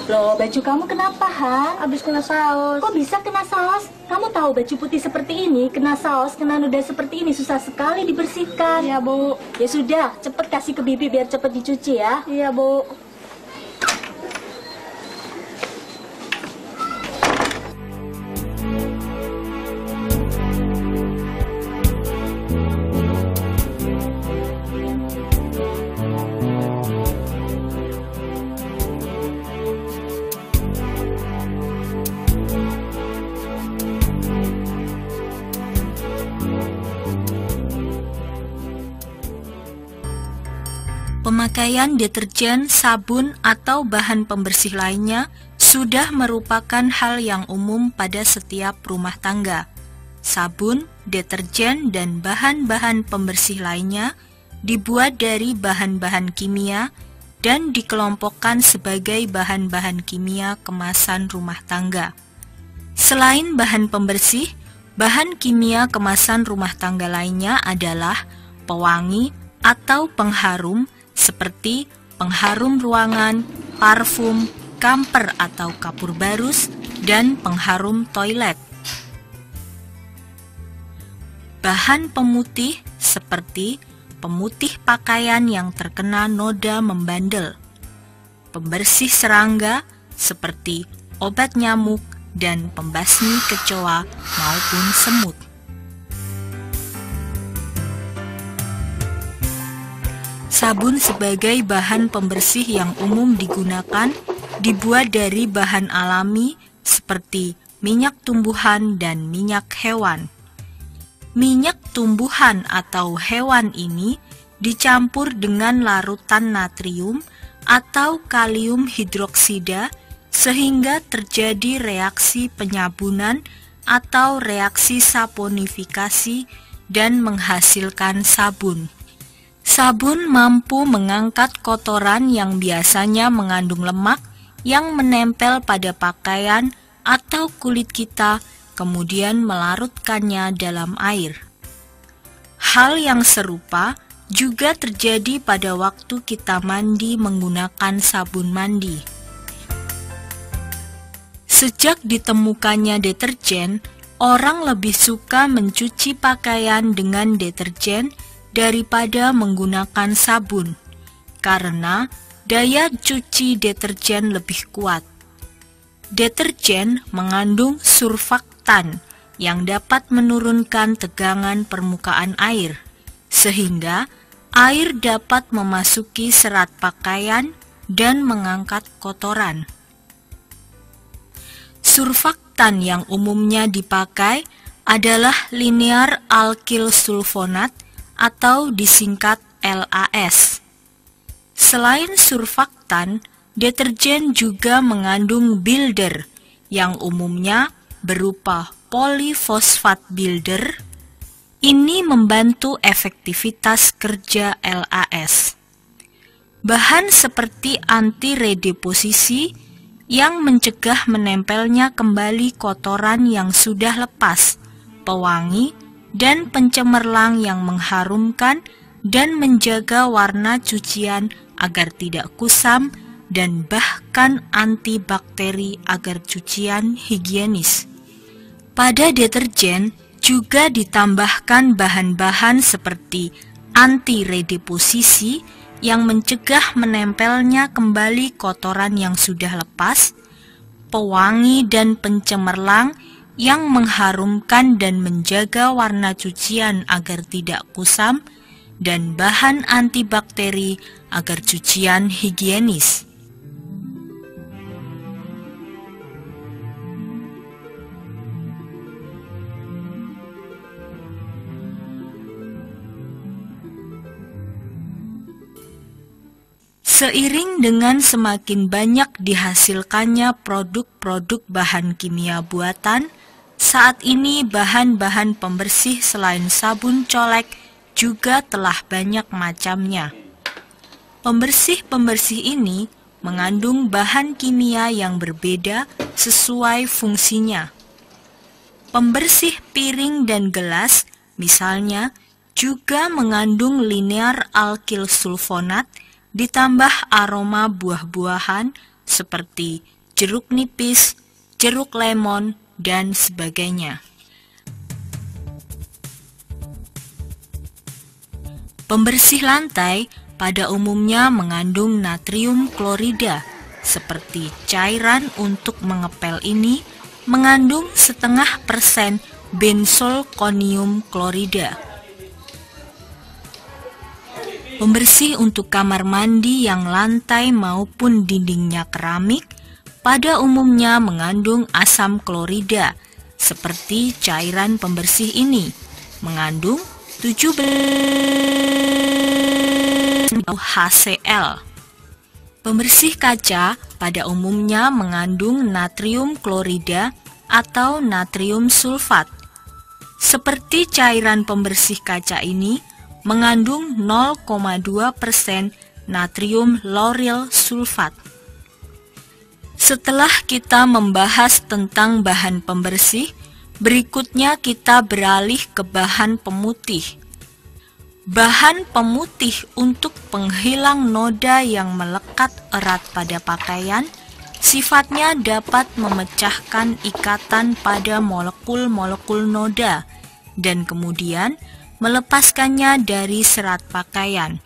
Loh, baju kamu kenapa, Han? Habis kena saus. Kok bisa kena saus? Kamu tahu baju putih seperti ini, kena saus, kena noda seperti ini susah sekali dibersihkan. Iya, Bu. Ya sudah, cepet kasih ke Bibi biar cepet dicuci ya. Iya, Bu. Pemakaian deterjen, sabun, atau bahan pembersih lainnya sudah merupakan hal yang umum pada setiap rumah tangga. Sabun, deterjen, dan bahan-bahan pembersih lainnya dibuat dari bahan-bahan kimia dan dikelompokkan sebagai bahan-bahan kimia kemasan rumah tangga. Selain bahan pembersih, bahan kimia kemasan rumah tangga lainnya adalah pewangi atau pengharum, seperti pengharum ruangan, parfum, kamper atau kapur barus, dan pengharum toilet. Bahan pemutih seperti pemutih pakaian yang terkena noda membandel, pembersih serangga seperti obat nyamuk dan pembasmi kecoa maupun semut. Sabun sebagai bahan pembersih yang umum digunakan dibuat dari bahan alami seperti minyak tumbuhan dan minyak hewan. Minyak tumbuhan atau hewan ini dicampur dengan larutan natrium atau kalium hidroksida sehingga terjadi reaksi penyabunan atau reaksi saponifikasi dan menghasilkan sabun. Sabun mampu mengangkat kotoran yang biasanya mengandung lemak yang menempel pada pakaian atau kulit kita, kemudian melarutkannya dalam air. Hal yang serupa juga terjadi pada waktu kita mandi menggunakan sabun mandi. Sejak ditemukannya deterjen, orang lebih suka mencuci pakaian dengan deterjen daripada menggunakan sabun, karena daya cuci deterjen lebih kuat. Deterjen mengandung surfaktan yang dapat menurunkan tegangan permukaan air, sehingga air dapat memasuki serat pakaian dan mengangkat kotoran. Surfaktan yang umumnya dipakai adalah linear alkyl sulfonat atau disingkat LAS. Selain surfaktan, deterjen juga mengandung builder yang umumnya berupa polifosfat builder. Ini membantu efektivitas kerja LAS. Bahan seperti anti-redeposisi yang mencegah menempelnya kembali kotoran yang sudah lepas, pewangi, dan pencemerlang yang mengharumkan dan menjaga warna cucian agar tidak kusam, dan bahkan antibakteri agar cucian higienis. Pada deterjen juga ditambahkan bahan-bahan seperti anti-redeposisi yang mencegah menempelnya kembali kotoran yang sudah lepas, pewangi dan pencemerlang yang mengharumkan dan menjaga warna cucian agar tidak kusam, dan bahan antibakteri agar cucian higienis. Seiring dengan semakin banyak dihasilkannya produk-produk bahan kimia buatan, saat ini bahan-bahan pembersih selain sabun colek juga telah banyak macamnya. Pembersih-pembersih ini mengandung bahan kimia yang berbeda sesuai fungsinya. Pembersih piring dan gelas, misalnya, juga mengandung linear alkyl sulfonat ditambah aroma buah-buahan seperti jeruk nipis, jeruk lemon, dan sebagainya. Pembersih lantai pada umumnya mengandung natrium klorida, seperti cairan untuk mengepel ini mengandung 0,5% benzalkonium klorida. Pembersih untuk kamar mandi yang lantai maupun dindingnya keramik pada umumnya mengandung asam klorida, seperti cairan pembersih ini mengandung 17 HCl. Pembersih kaca pada umumnya mengandung natrium klorida atau natrium sulfat. Seperti cairan pembersih kaca ini mengandung 0,2% natrium lauryl sulfat. Setelah kita membahas tentang bahan pembersih, berikutnya kita beralih ke bahan pemutih. Bahan pemutih untuk penghilang noda yang melekat erat pada pakaian, sifatnya dapat memecahkan ikatan pada molekul-molekul noda dan kemudian melepaskannya dari serat pakaian.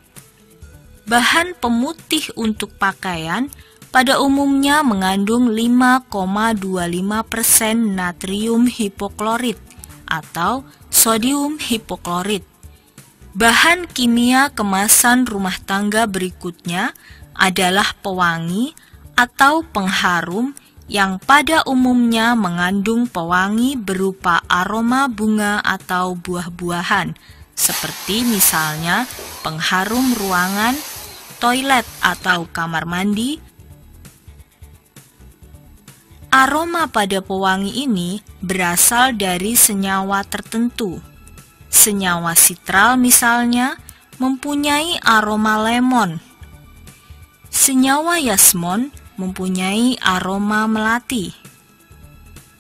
Bahan pemutih untuk pakaian pada umumnya mengandung 5,25% natrium hipoklorit atau sodium hipoklorit. Bahan kimia kemasan rumah tangga berikutnya adalah pewangi atau pengharum yang pada umumnya mengandung pewangi berupa aroma bunga atau buah-buahan, seperti misalnya pengharum ruangan, toilet atau kamar mandi. Aroma pada pewangi ini berasal dari senyawa tertentu. Senyawa sitral misalnya mempunyai aroma lemon. Senyawa yasmon mempunyai aroma melati.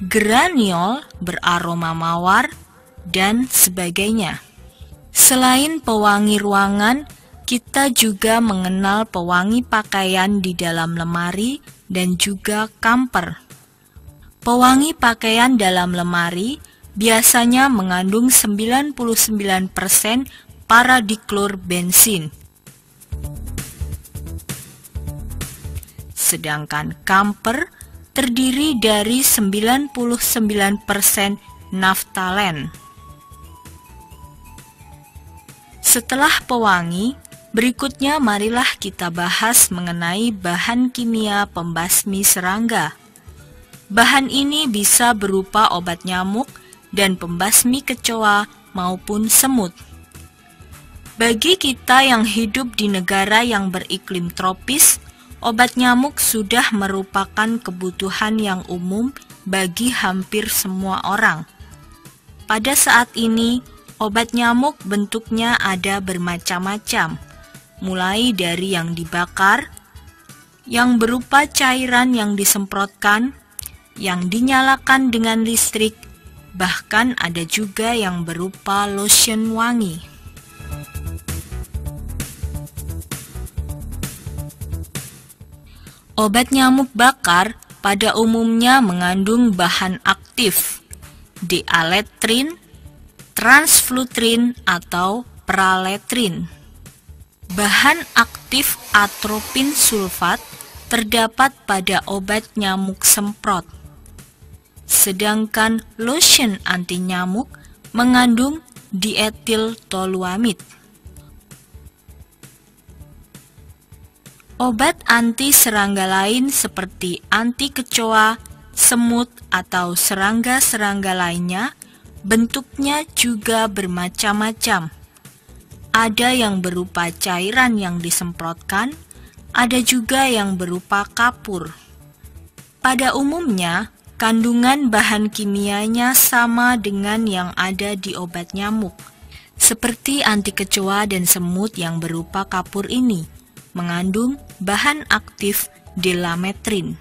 Geraniol beraroma mawar, dan sebagainya. Selain pewangi ruangan, kita juga mengenal pewangi pakaian di dalam lemari dan juga kamper. Pewangi pakaian dalam lemari biasanya mengandung 99% paradiklorbensin. Sedangkan kamper terdiri dari 99% naftalen. Setelah pewangi, berikutnya marilah kita bahas mengenai bahan kimia pembasmi serangga. Bahan ini bisa berupa obat nyamuk dan pembasmi kecoa maupun semut. Bagi kita yang hidup di negara yang beriklim tropis, obat nyamuk sudah merupakan kebutuhan yang umum bagi hampir semua orang. Pada saat ini, obat nyamuk bentuknya ada bermacam-macam, mulai dari yang dibakar, yang berupa cairan yang disemprotkan, yang dinyalakan dengan listrik, bahkan ada juga yang berupa lotion wangi. Obat nyamuk bakar pada umumnya mengandung bahan aktif, dialetrin, transflutrin, atau praletrin. Bahan aktif atropin sulfat terdapat pada obat nyamuk semprot. Sedangkan lotion anti nyamuk mengandung dietil toluamid. Obat anti serangga lain seperti anti kecoa, semut, atau serangga-serangga lainnya bentuknya juga bermacam-macam. Ada yang berupa cairan yang disemprotkan, ada juga yang berupa kapur. Pada umumnya, kandungan bahan kimianya sama dengan yang ada di obat nyamuk, seperti anti kecoa dan semut yang berupa kapur ini mengandung bahan aktif delametrin.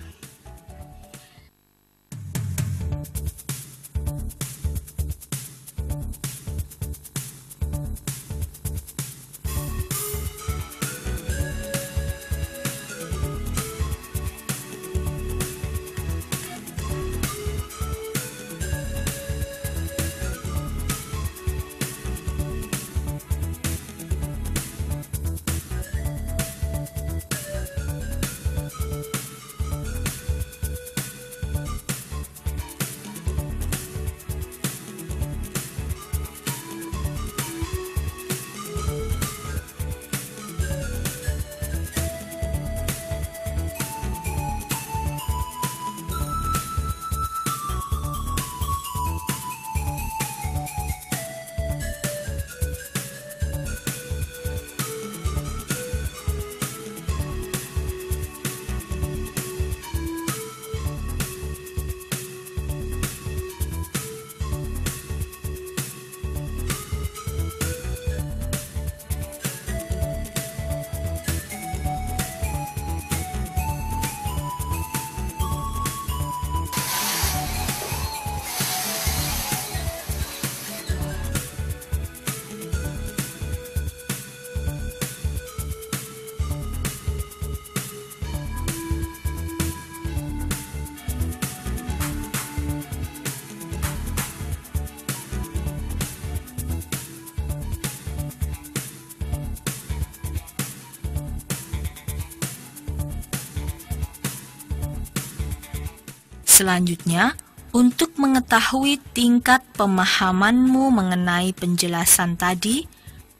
Selanjutnya, untuk mengetahui tingkat pemahamanmu mengenai penjelasan tadi,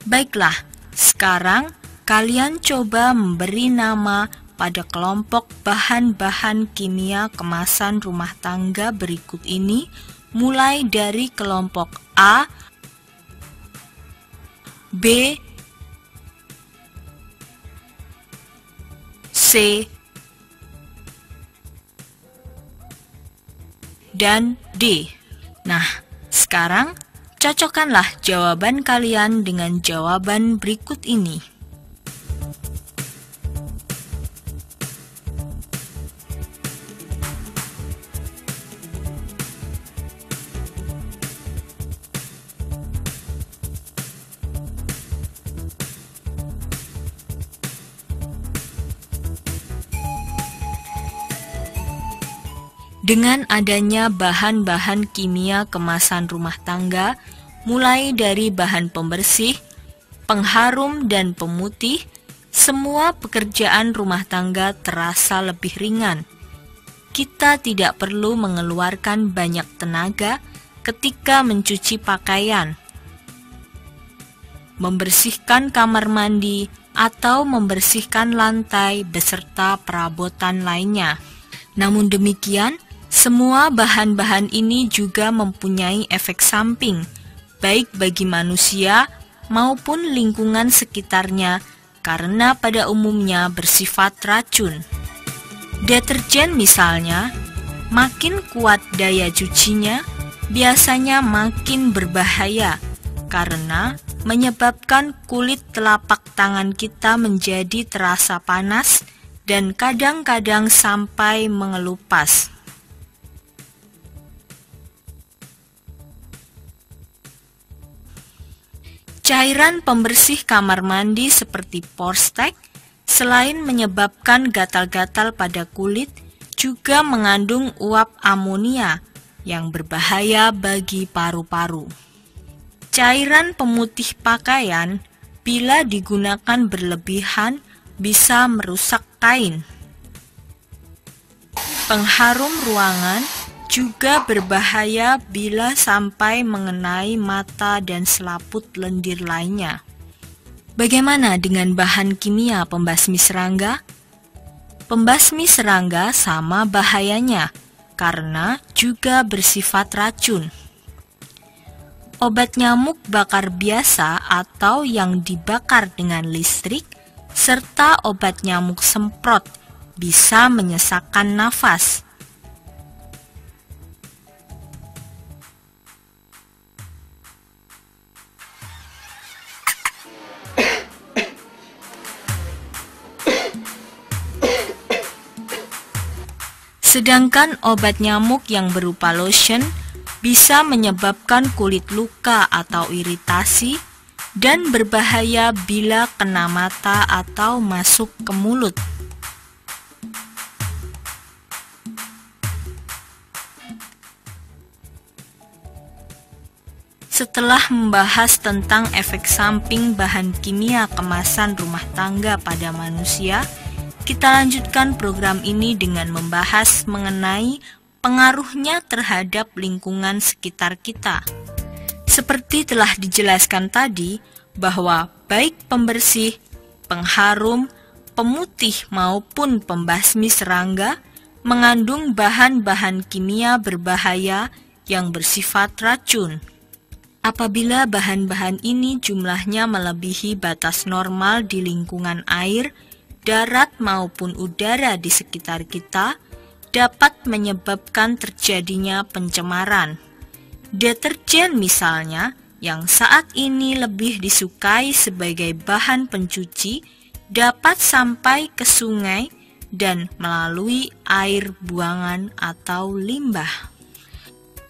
baiklah, sekarang kalian coba memberi nama pada kelompok bahan-bahan kimia kemasan rumah tangga berikut ini, mulai dari kelompok A, B, C, dan D. Nah, sekarang cocokkanlah jawaban kalian dengan jawaban berikut ini. Dengan adanya bahan-bahan kimia kemasan rumah tangga, mulai dari bahan pembersih, pengharum, dan pemutih, semua pekerjaan rumah tangga terasa lebih ringan. Kita tidak perlu mengeluarkan banyak tenaga ketika mencuci pakaian, membersihkan kamar mandi, atau membersihkan lantai beserta perabotan lainnya. Namun demikian, semua bahan-bahan ini juga mempunyai efek samping, baik bagi manusia maupun lingkungan sekitarnya, karena pada umumnya bersifat racun. Deterjen misalnya, makin kuat daya cucinya, biasanya makin berbahaya, karena menyebabkan kulit telapak tangan kita menjadi terasa panas dan kadang-kadang sampai mengelupas. Cairan pembersih kamar mandi seperti Porsteck, selain menyebabkan gatal-gatal pada kulit, juga mengandung uap amonia yang berbahaya bagi paru-paru. Cairan pemutih pakaian, bila digunakan berlebihan, bisa merusak kain. Pengharum ruangan juga berbahaya bila sampai mengenai mata dan selaput lendir lainnya. Bagaimana dengan bahan kimia pembasmi serangga? Pembasmi serangga sama bahayanya, karena juga bersifat racun. Obat nyamuk bakar biasa atau yang dibakar dengan listrik, serta obat nyamuk semprot bisa menyesakkan nafas. Sedangkan obat nyamuk yang berupa lotion bisa menyebabkan kulit luka atau iritasi dan berbahaya bila kena mata atau masuk ke mulut. Setelah membahas tentang efek samping bahan kimia kemasan rumah tangga pada manusia, kita lanjutkan program ini dengan membahas mengenai pengaruhnya terhadap lingkungan sekitar kita. Seperti telah dijelaskan tadi, bahwa baik pembersih, pengharum, pemutih maupun pembasmi serangga mengandung bahan-bahan kimia berbahaya yang bersifat racun. Apabila bahan-bahan ini jumlahnya melebihi batas normal di lingkungan air, darat maupun udara di sekitar kita, dapat menyebabkan terjadinya pencemaran. Deterjen misalnya, yang saat ini lebih disukai sebagai bahan pencuci, dapat sampai ke sungai dan melalui air buangan atau limbah.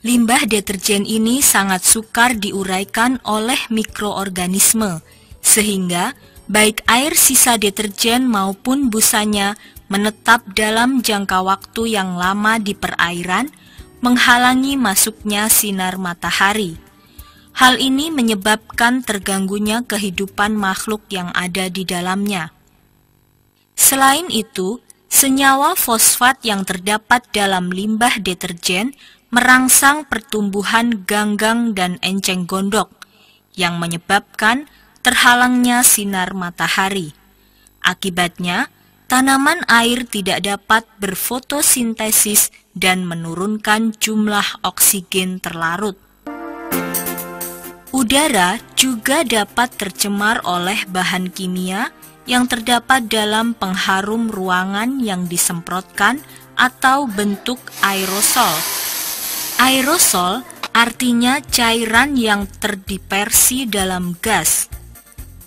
Limbah deterjen ini sangat sukar diuraikan oleh mikroorganisme, sehingga baik air sisa deterjen maupun busanya menetap dalam jangka waktu yang lama di perairan, menghalangi masuknya sinar matahari. Hal ini menyebabkan terganggunya kehidupan makhluk yang ada di dalamnya. Selain itu, Senyawa fosfat yang terdapat dalam limbah deterjen merangsang pertumbuhan ganggang dan enceng gondok, yang menyebabkan terhalangnya sinar matahari. Akibatnya, tanaman air tidak dapat berfotosintesis dan menurunkan jumlah oksigen terlarut. Udara juga dapat tercemar oleh bahan kimia yang terdapat dalam pengharum ruangan yang disemprotkan atau bentuk aerosol. Aerosol artinya cairan yang terdispersi dalam gas.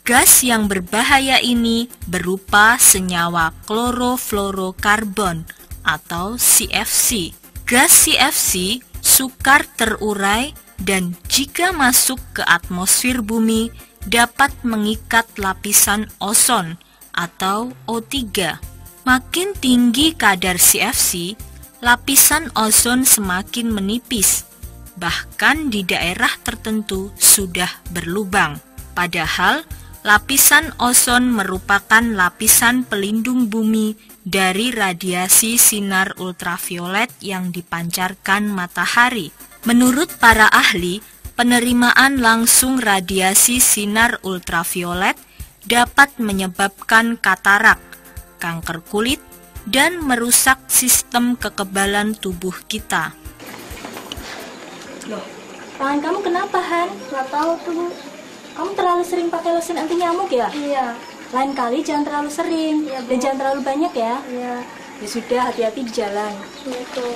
Gas yang berbahaya ini berupa senyawa klorofluorokarbon atau CFC. Gas CFC sukar terurai dan jika masuk ke atmosfer bumi dapat mengikat lapisan ozon atau O3. Makin tinggi kadar CFC, lapisan ozon semakin menipis, bahkan di daerah tertentu sudah berlubang. Padahal, lapisan ozon merupakan lapisan pelindung bumi dari radiasi sinar ultraviolet yang dipancarkan matahari. Menurut para ahli, penerimaan langsung radiasi sinar ultraviolet dapat menyebabkan katarak, kanker kulit, dan merusak sistem kekebalan tubuh kita. Loh, tangan kamu kenapa, Han? Nggak tahu tuh. Kamu terlalu sering pakai lotion anti nyamuk ya? Iya. Lain kali jangan terlalu sering, ya, dan jangan terlalu banyak ya? Iya. Ya sudah, hati-hati di jalan. Gitu.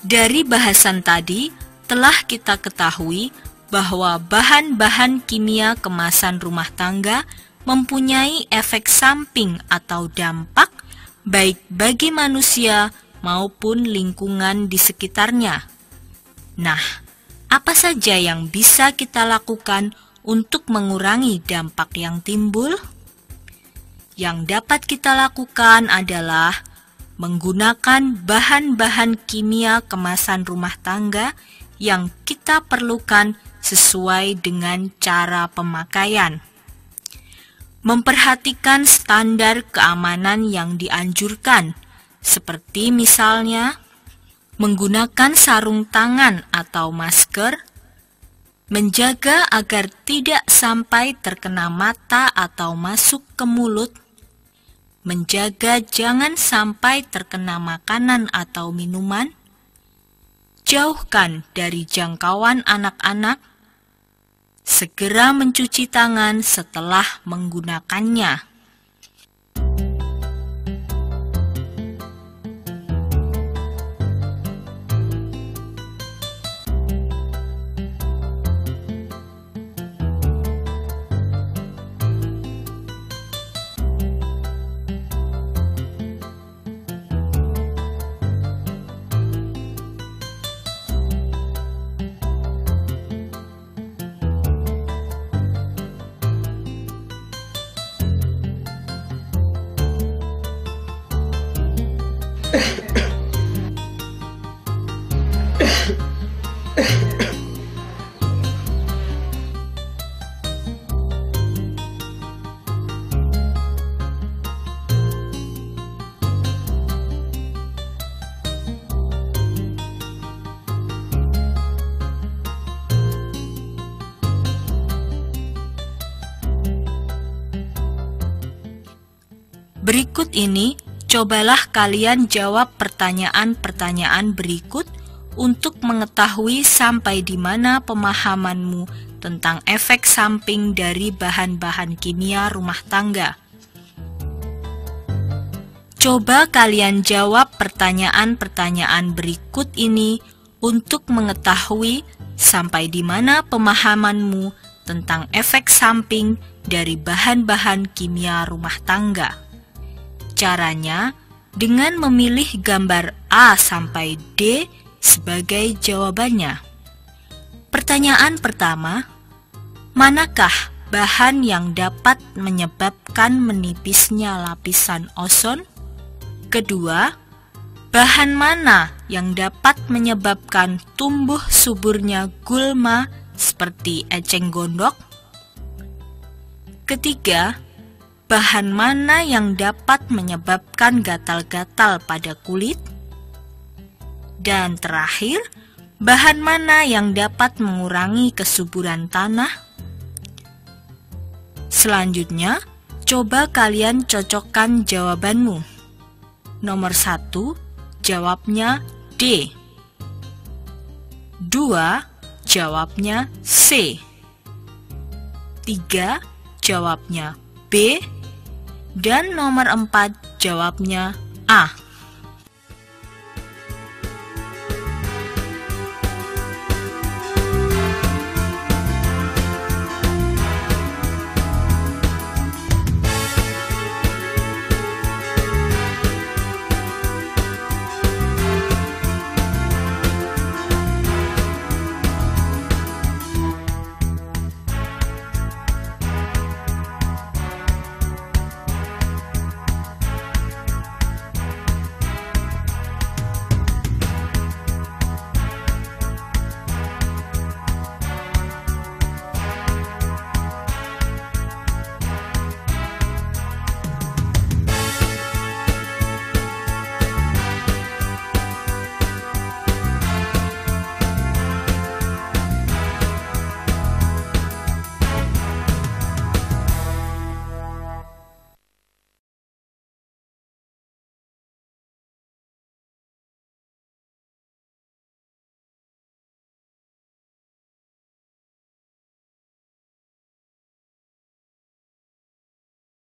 Dari bahasan tadi, telah kita ketahui bahwa bahan-bahan kimia kemasan rumah tangga mempunyai efek samping atau dampak baik bagi manusia maupun lingkungan di sekitarnya. Nah, apa saja yang bisa kita lakukan untuk mengurangi dampak yang timbul? Yang dapat kita lakukan adalah menggunakan bahan-bahan kimia kemasan rumah tangga yang kita perlukan sesuai dengan cara pemakaian. Memperhatikan standar keamanan yang dianjurkan, seperti misalnya menggunakan sarung tangan atau masker, menjaga agar tidak sampai terkena mata atau masuk ke mulut, menjaga jangan sampai terkena makanan atau minuman, jauhkan dari jangkauan anak-anak, segera mencuci tangan setelah menggunakannya. Berikut ini, cobalah kalian jawab pertanyaan-pertanyaan berikut untuk mengetahui sampai di mana pemahamanmu tentang efek samping dari bahan-bahan kimia rumah tangga. Coba kalian jawab pertanyaan-pertanyaan berikut ini untuk mengetahui sampai di mana pemahamanmu tentang efek samping dari bahan-bahan kimia rumah tangga. Caranya dengan memilih gambar A sampai D sebagai jawabannya. Pertanyaan pertama, manakah bahan yang dapat menyebabkan menipisnya lapisan ozon? Kedua, bahan mana yang dapat menyebabkan tumbuh suburnya gulma seperti eceng gondok? Ketiga, bahan mana yang dapat menyebabkan gatal-gatal pada kulit? Dan terakhir, bahan mana yang dapat mengurangi kesuburan tanah? Selanjutnya, coba kalian cocokkan jawabanmu. Nomor 1, jawabnya D. 2, jawabnya C. 3, jawabnya B. Dan nomor 4, jawabnya A.